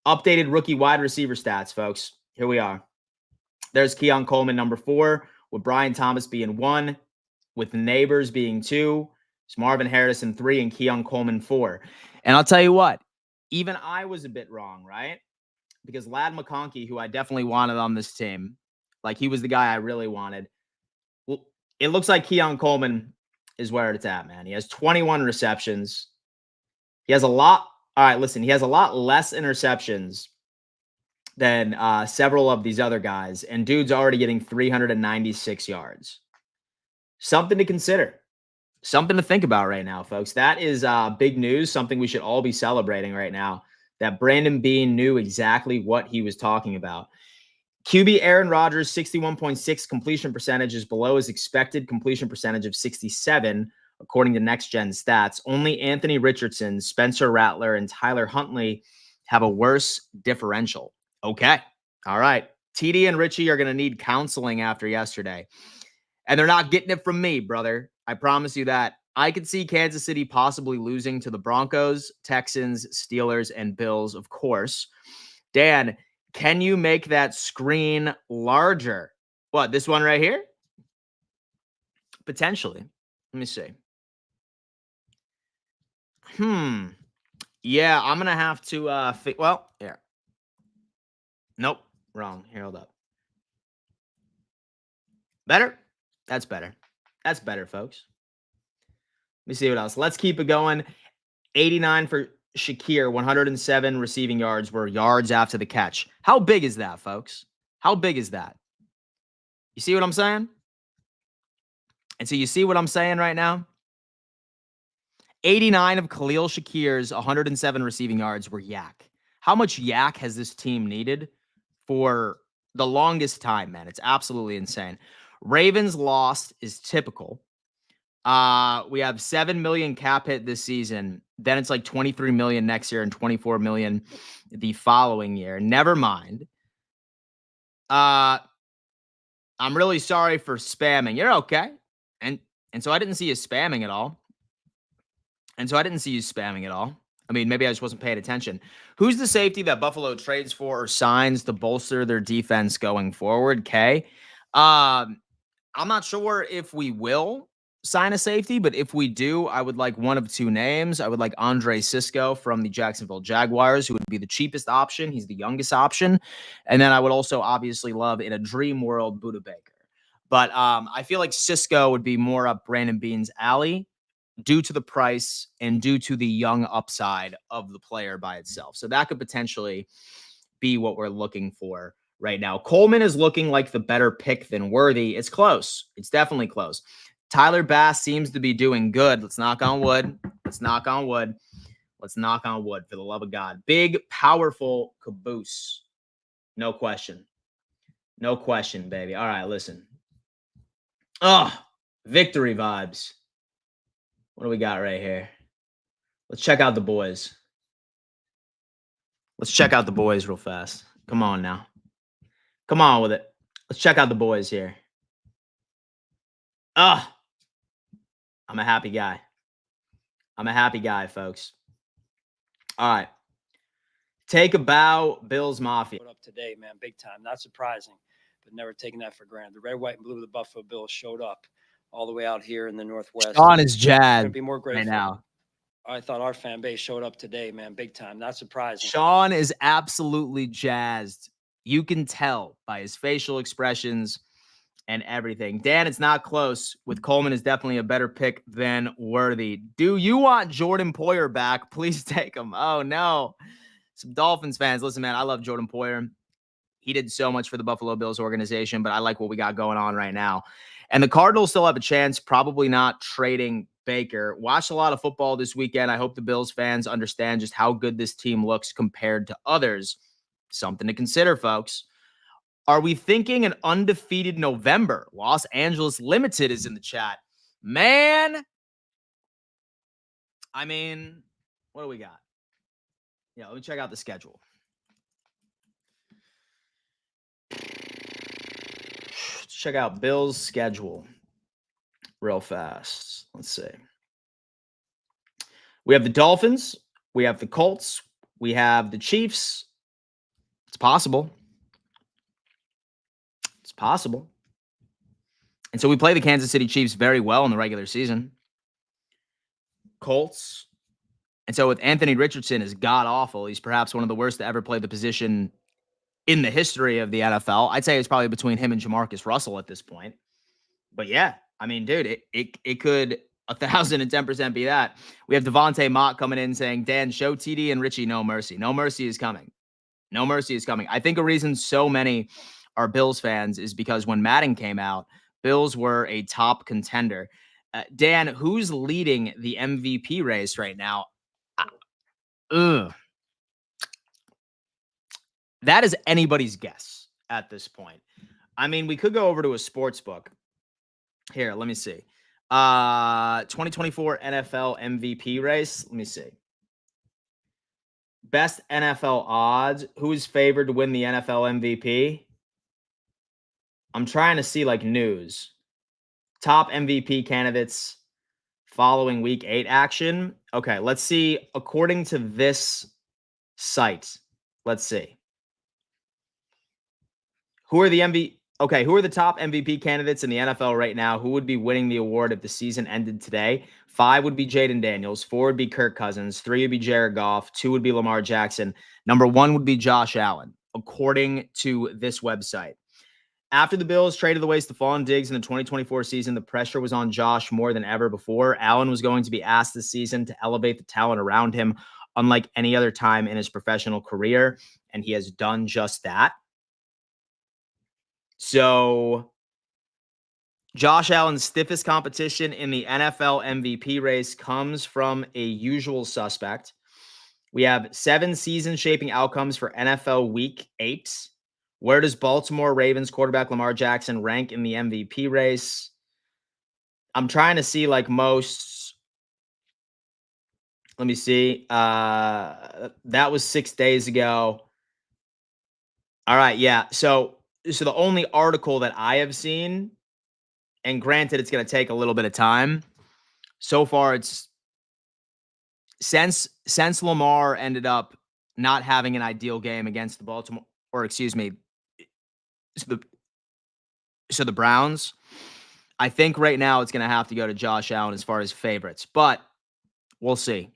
Updated rookie wide receiver stats, folks. Here we are. There's Keon Coleman, #4, with Brian Thomas being 1, with Neighbors being 2, it's Marvin Harrison 3, and Keon Coleman 4. And I'll tell you what, even I was a bit wrong, right? Because Ladd McConkey, who I definitely wanted on this team, like he was the guy I really wanted. Well, it looks like Keon Coleman is where it's at, man. He has 21 receptions. He has a lot. All right, listen, he has a lot less interceptions than several of these other guys, and dude's already getting 396 yards. Something to consider. Something to think about right now, folks. That is big news, something we should all be celebrating right now, that Brandon Beane knew exactly what he was talking about. QB Aaron Rodgers, 61.6 completion percentage is below his expected completion percentage of 67, according to Next Gen Stats. Only Anthony Richardson, Spencer Rattler, and Tyler Huntley have a worse differential. Okay. All right. TD and Richie are going to need counseling after yesterday. And they're not getting it from me, brother. I promise you that. I could see Kansas City possibly losing to the Broncos, Texans, Steelers, and Bills, of course. Dan, can you make that screen larger? What, this one right here? Potentially. Let me see. Yeah, I'm going to have to, well, here. Nope, wrong. Here, hold up. Better? That's better. That's better, folks. Let me see what else. Let's keep it going. 89 for Shakir, 107 receiving yards were yards after the catch. How big is that, folks? How big is that? You see what I'm saying? And so you see what I'm saying right now? 89 of Khalil Shakir's 107 receiving yards were yak. How much yak has this team needed for the longest time, man? It's absolutely insane. Ravens lost is typical. We have 7 million cap hit this season. Then it's like 23 million next year and 24 million the following year. Never mind. I'm really sorry for spamming. You're okay. And so I didn't see you spamming at all. I mean, maybe I just wasn't paying attention. Who's the safety that Buffalo trades for or signs to bolster their defense going forward? Kay. I'm not sure if we will sign a safety, but if we do, I would like one of two names. I would like Andre Cisco from the Jacksonville Jaguars, who would be the cheapest option. He's the youngest option. And then I would also obviously love, in a dream world, Budda Baker. But I feel like Cisco would be more up Brandon Beane's alley due to the price and due to the young upside of the player by itself. So that could potentially be what we're looking for right now. Coleman is looking like the better pick than Worthy. It's close. It's definitely close. Tyler Bass seems to be doing good. Let's knock on wood. Let's knock on wood. Let's knock on wood, for the love of God. Big, powerful caboose. No question. No question, baby. All right, listen. Victory vibes. What do we got right here? Let's check out the boys. Let's check out the boys real fast. Come on now. Come on with it. Let's check out the boys here. I'm a happy guy. I'm a happy guy, folks. All right. Take a bow, Bills Mafia. Up today, man, big time. Not surprising, but never taking that for granted. The red, white, and blue of the Buffalo Bills showed up all the way out here in the Northwest. Sean is jazzed Couldn't be more grateful right now. I thought our fan base showed up today, man, big time. Not surprising. Sean is absolutely jazzed. You can tell by his facial expressions and everything. Dan, it's not close. With Coleman is definitely a better pick than Worthy. Do you want Jordan Poyer back? Please take him. Oh, no. Some Dolphins fans. Listen, man, I love Jordan Poyer. He did so much for the Buffalo Bills organization, but I like what we got going on right now. And the Cardinals still have a chance, probably not trading Baker. Watched a lot of football this weekend. I hope the Bills fans understand just how good this team looks compared to others. Something to consider, folks. Are we thinking an undefeated November? Los Angeles Limited is in the chat. Man, I mean, what do we got? Yeah, let me check out the schedule. Check out Bills' schedule real fast. Let's see. We have the Dolphins. We have the Colts. We have the Chiefs. It's possible. It's possible. And so we play the Kansas City Chiefs very well in the regular season. Colts. And so with Anthony Richardson is god-awful. He's perhaps one of the worst to ever play the position in the history of the NFL. I'd say it's probably between him and Jamarcus Russell at this point. But yeah, I mean, dude, it could 1,010% be that. We have Devontae Mott coming in saying, Dan, show TD and Richie no mercy. No mercy is coming. No mercy is coming. I think a reason so many are Bills fans is because when Madden came out, Bills were a top contender. Dan, who's leading the MVP race right now? That is anybody's guess at this point. I mean, we could go over to a sports book. Here, let me see. 2024 NFL MVP race. Let me see. Best NFL odds. Who's favored to win the NFL MVP? I'm trying to see like news. Top MVP candidates following week 8 action. Okay, let's see. According to this site, let's see. Who are the who are the top MVP candidates in the NFL right now? Who would be winning the award if the season ended today? 5 would be Jaden Daniels. 4 would be Kirk Cousins. 3 would be Jared Goff. 2 would be Lamar Jackson. Number 1 would be Josh Allen, according to this website. After the Bills traded away Stephon Diggs in the 2024 season, the pressure was on Josh more than ever before. Allen was going to be asked this season to elevate the talent around him, unlike any other time in his professional career, and he has done just that. So, Josh Allen's stiffest competition in the NFL MVP race comes from a usual suspect. We have 7 season-shaping outcomes for NFL Week 8. Where does Baltimore Ravens quarterback Lamar Jackson rank in the MVP race? I'm trying to see like most. Let me see. That was 6 days ago. All right, yeah. So the only article that I have seen, and granted, it's going to take a little bit of time. So far, it's since Lamar ended up not having an ideal game against the Baltimore, or excuse me, so the Browns. I think right now it's going to have to go to Josh Allen as far as favorites, but we'll see.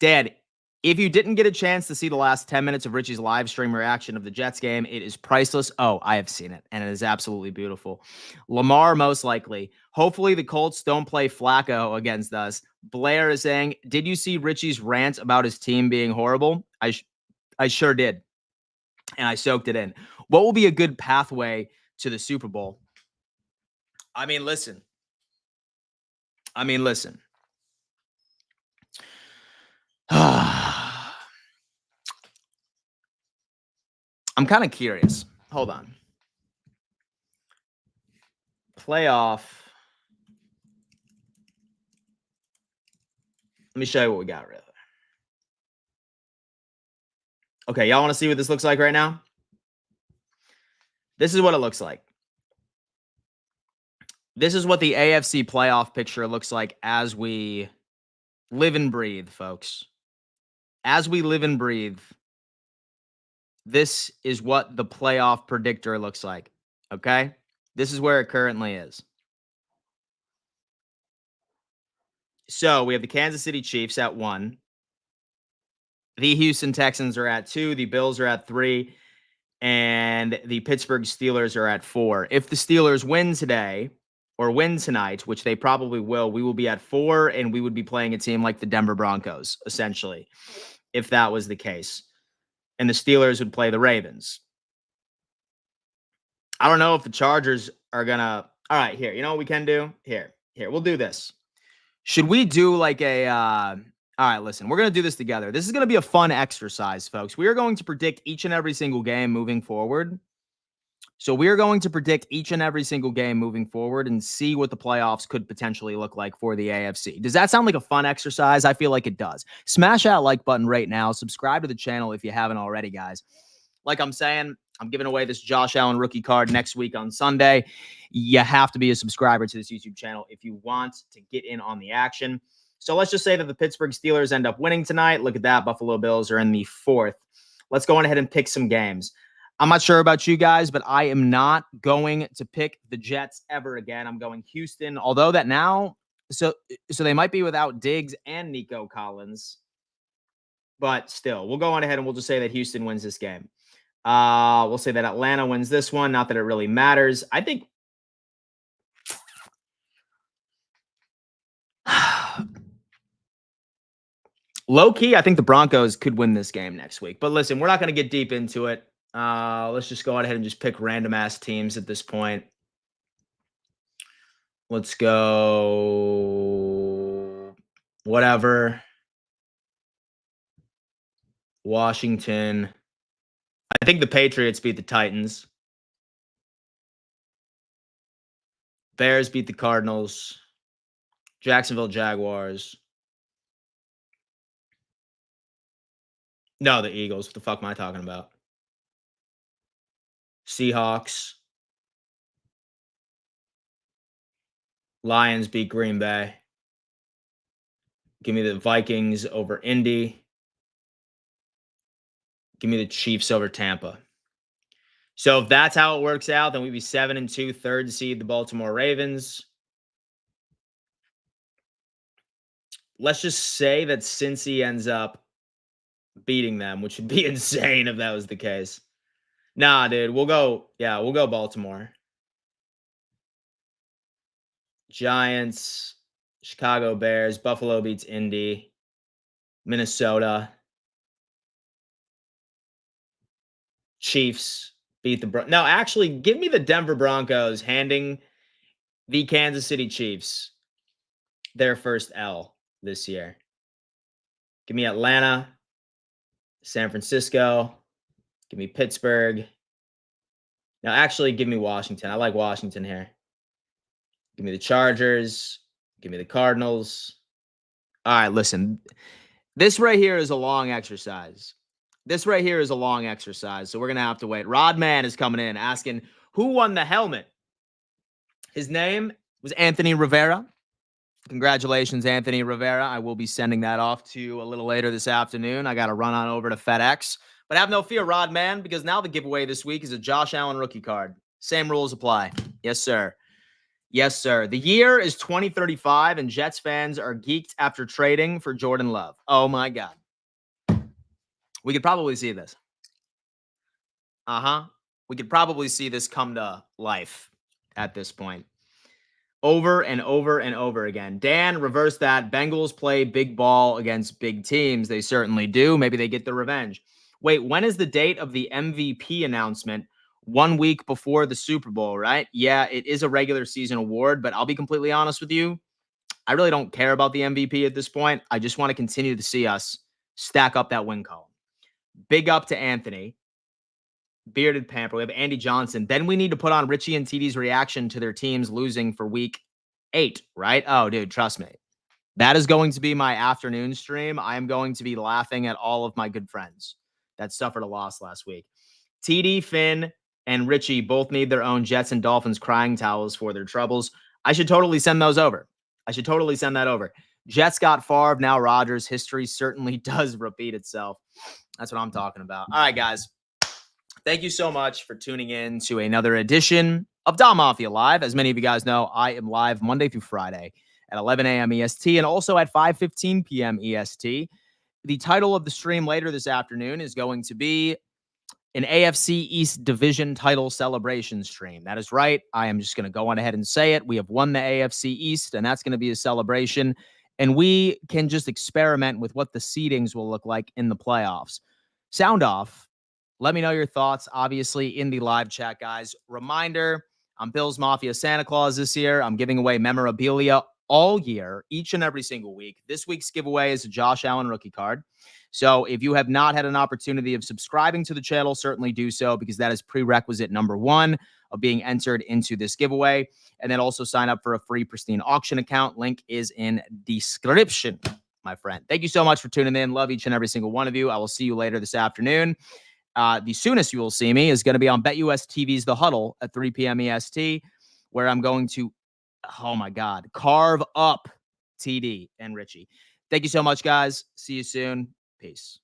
Dad, if you didn't get a chance to see the last 10 minutes of Richie's live stream reaction of the Jets game, it is priceless. Oh, I have seen it, and it is absolutely beautiful. Lamar, most likely. Hopefully the Colts don't play Flacco against us. Blair is saying, did you see Richie's rant about his team being horrible? I sure did, and I soaked it in. What will be a good pathway to the Super Bowl? I mean, listen. I'm kind of curious. Hold on. Playoff. Let me show you what we got, really. Okay, y'all want to see what this looks like right now? This is what it looks like. This is what the AFC playoff picture looks like as we live and breathe, folks. As we live and breathe, this is what the playoff predictor looks like, okay? This is where it currently is. So we have the Kansas City Chiefs at 1. The Houston Texans are at 2. The Bills are at 3. And the Pittsburgh Steelers are at 4. If the Steelers win today or win tonight, which they probably will, we will be at 4, and we would be playing a team like the Denver Broncos, essentially, if that was the case. And the Steelers would play the Ravens. I don't know if the Chargers are going to... All right, here. You know what we can do? Here, we'll do this. Should we do like a... All right, listen, we're going to do this together. This is going to be a fun exercise, folks. We are going to predict each and every single game moving forward. So we are going to predict each and every single game moving forward and see what the playoffs could potentially look like for the AFC. Does that sound like a fun exercise? I feel like it does. Smash that like button right now. Subscribe to the channel if you haven't already, guys. Like I'm saying, I'm giving away this Josh Allen rookie card next week on Sunday. You have to be a subscriber to this YouTube channel if you want to get in on the action. So let's just say that the Pittsburgh Steelers end up winning tonight. Look at that. Buffalo Bills are in the 4th. Let's go on ahead and pick some games. I'm not sure about you guys, but I am not going to pick the Jets ever again. I'm going Houston, although that now, so they might be without Diggs and Nico Collins. But still, we'll go on ahead and we'll just say that Houston wins this game. We'll say that Atlanta wins this one. Not that it really matters. I think... Low-key, I think the Broncos could win this game next week. But listen, we're not going to get deep into it. Let's just go ahead and just pick random-ass teams at this point. Let's go... whatever. Washington. I think the Patriots beat the Titans. Bears beat the Cardinals. Jacksonville Jaguars. No, the Eagles. What the fuck am I talking about? Seahawks. Lions beat Green Bay. Give me the Vikings over Indy. Give me the Chiefs over Tampa. So if that's how it works out, then we'd be 7-2, 3rd seed, the Baltimore Ravens. Let's just say that Cincy ends up beating them, which would be insane if that was the case. Nah, dude. We'll go Baltimore. Giants, Chicago Bears, Buffalo beats Indy, Minnesota, Chiefs beat the No, actually, give me the Denver Broncos handing the Kansas City Chiefs their first L this year. Give me Atlanta, San Francisco, give me Pittsburgh. Now, actually, give me Washington. I like Washington here. Give me the Chargers. Give me the Cardinals. All right, listen. This right here is a long exercise. So we're going to have to wait. Rodman is coming in asking who won the helmet. His name was Anthony Rivera. Congratulations, Anthony Rivera. I will be sending that off to you a little later this afternoon. I got to run on over to FedEx. But have no fear, Rodman, because now the giveaway this week is a Josh Allen rookie card. Same rules apply. Yes, sir. Yes, sir. The year is 2035, and Jets fans are geeked after trading for Jordan Love. Oh, my God. We could probably see this. We could probably see this come to life at this point. Over and over and over again. Dan, reverse that. Bengals play big ball against big teams. They certainly do. Maybe they get the revenge. Wait, when is the date of the MVP announcement? 1 week before the Super Bowl, right? Yeah, it is a regular season award, but I'll be completely honest with you. I really don't care about the MVP at this point. I just want to continue to see us stack up that win column. Big up to Anthony. Bearded Pamper. We have Andy Johnson. Then we need to put on Richie and TD's reaction to their teams losing for week 8, right? Oh, dude, trust me. That is going to be my afternoon stream. I am going to be laughing at all of my good friends that suffered a loss last week. TD, Finn, and Richie both need their own Jets and Dolphins crying towels for their troubles. I should totally send those over. Jets got Favre, now Rodgers. History certainly does repeat itself. That's what I'm talking about. All right, guys. Thank you so much for tuning in to another edition of Dom Mafia Live. As many of you guys know, I am live Monday through Friday at 11 a.m. EST and also at 5:15 p.m. EST. The title of the stream later this afternoon is going to be an AFC East Division title celebration stream. That is right. I am just going to go on ahead and say it. We have won the AFC East, and that's going to be a celebration. And we can just experiment with what the seedings will look like in the playoffs. Sound off. Let me know your thoughts, obviously, in the live chat, guys. Reminder, I'm Bill's Mafia Santa Claus this year. I'm giving away memorabilia all year, each and every single week. This week's giveaway is a Josh Allen rookie card. So if you have not had an opportunity of subscribing to the channel, certainly do so, because that is prerequisite number 1 of being entered into this giveaway. And then also sign up for a free Pristine Auction account. Link is in description, my friend. Thank you so much for tuning in. Love each and every single one of you. I will see you later this afternoon. The soonest you will see me is going to be on BetUS TV's The Huddle at 3 p.m. EST, where I'm going to, oh my God, carve up TD and Richie. Thank you so much, guys. See you soon. Peace.